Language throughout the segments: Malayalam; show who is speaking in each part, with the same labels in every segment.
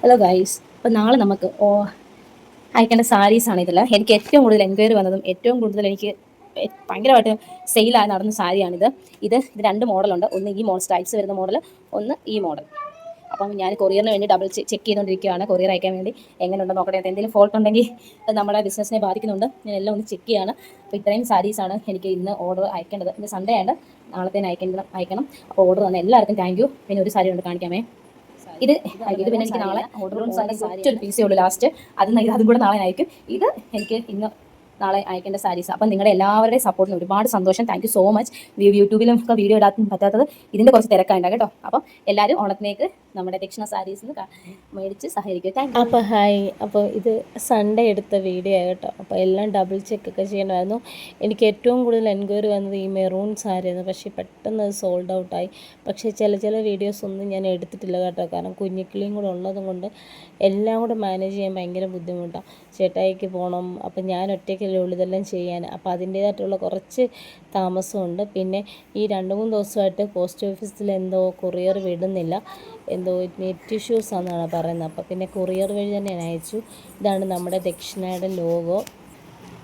Speaker 1: ഹലോ ഗൈസ്, അപ്പോൾ നാളെ നമുക്ക് അയക്കേണ്ട സാരീസാണ് ഇതിൽ. എനിക്ക് ഏറ്റവും കൂടുതൽ എൻക്വയറി വന്നതും ഏറ്റവും കൂടുതൽ എനിക്ക് ഭയങ്കരമായിട്ട് സെയിലായി നടന്ന സാരിയാണിത്. ഇത് രണ്ട് മോഡലുണ്ട്. ഒന്ന് ഈ മോഡൽ സ്റ്റൈൽസ് വരുന്ന മോഡൽ, ഒന്ന് ഈ മോഡൽ. അപ്പം ഞാൻ കൊറിയറിന് വേണ്ടി ഡബിൾ ചെക്ക് ചെയ്തുകൊണ്ടിരിക്കുകയാണ്. കൊറിയർ അയക്കാൻ വേണ്ടി എങ്ങനെയുണ്ടെന്ന് നോക്കട്ടെ. എന്തെങ്കിലും ഫോൾട്ട് ഉണ്ടെങ്കിൽ അത് നമ്മുടെ ബിസിനസ്സിനെ ബാധിക്കുന്നുണ്ട്. ഞാൻ എല്ലാം ഒന്ന് ചെക്ക് ചെയ്യാണ്. അപ്പോൾ ഇത്രയും സാരീസാണ് എനിക്ക് ഇന്ന് ഓർഡർ അയക്കേണ്ടത്. ഇന്ന് സൺഡേ ആണ്, നാളത്തേന് അയക്കണം. അപ്പോൾ ഓർഡർ തന്നെ എല്ലാവർക്കും താങ്ക് യു. പിന്നെ ഒരു സാരി കൊണ്ട് കാണിക്കാമേ. ഇത് പിന്നെ എനിക്ക് നാളെ ഓർഡർ ഒറ്റൊരു പീസേ ഉള്ളൂ ലാസ്റ്റ്. അതും കൂടെ നാളെ അയക്കും. ഇത് എനിക്ക് ഇന്ന് നാളെ അയക്കേണ്ട സാരീസ്. അപ്പം നിങ്ങളുടെ എല്ലാവരുടെയും സപ്പോർട്ടിന് ഒരുപാട് സന്തോഷം. Thank you so much. യൂട്യൂബിലും ഒക്കെ വീഡിയോ ഇടാൻ പറ്റാത്തത് ഇതിൻ്റെ കുറച്ച് തിരക്കായിട്ടാണ് കേട്ടോ. അപ്പം എല്ലാവരും ഓണത്തിലേക്ക് നമ്മുടെ ദക്ഷിണ സാരീസിൽ മേടിച്ച് സഹകരിക്കുക. Thank you.
Speaker 2: അപ്പോൾ ഹായ്. അപ്പോൾ ഇത് സൺഡേ എടുത്ത വീഡിയോ കേട്ടോ. അപ്പോൾ എല്ലാം ഡബിൾ ചെക്കൊക്കെ ചെയ്യണമായിരുന്നു. എനിക്ക് ഏറ്റവും കൂടുതൽ എൻക്വയറി വന്നത് ഈ മെറൂൺ സാരിയായിരുന്നു. പക്ഷേ പെട്ടെന്ന് അത് സോൾഡ് ഔട്ടായി. പക്ഷേ ചില വീഡിയോസ് ഒന്നും ഞാൻ എടുത്തിട്ടില്ല കേട്ടോ. കാരണം കുഞ്ഞിക്കിളിയും കൂടെ ഉള്ളതും കൊണ്ട് എല്ലാം കൂടെ മാനേജ് ചെയ്യാൻ ഭയങ്കര ബുദ്ധിമുട്ടാണ്. ചേട്ടായിക്ക് പോകണം, അപ്പം ഞാൻ ഒറ്റയ്ക്കല്ലേ ഉള്ളൂ ഇതെല്ലാം ചെയ്യാൻ. അപ്പോൾ അതിൻ്റേതായിട്ടുള്ള കുറച്ച് താമസമുണ്ട്. പിന്നെ ഈ 2-3 ദിവസമായിട്ട് പോസ്റ്റ് ഓഫീസിൽ എന്തോ കൊറിയർ വിടുന്നില്ല, എന്തോ നെറ്റ് ഇഷ്യൂസ് ആണെന്നാണ് പറയുന്നത്. അപ്പോൾ പിന്നെ കൊറിയർ വഴി തന്നെ ഞാൻ അയച്ചു. ഇതാണ് നമ്മുടെ ദക്ഷിണയുടെ ലോഗോ.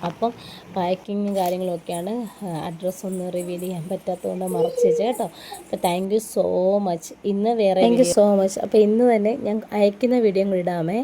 Speaker 2: അപ്പം പാക്കിങ്ങും കാര്യങ്ങളൊക്കെയാണ്. അഡ്രസ്സ് ഒന്നും റിവീൽ ചെയ്യാൻ പറ്റാത്തതുകൊണ്ട് മറച്ച് വെച്ചാൽ കേട്ടോ. അപ്പോൾ താങ്ക് യു സോ മച്ച്. ഇന്ന് വേറെ താങ്ക് യു സോ മച്ച്. അപ്പോൾ ഇന്ന് തന്നെ ഞാൻ അയക്കുന്ന വീഡിയോ കൂടി ഇടാമേ.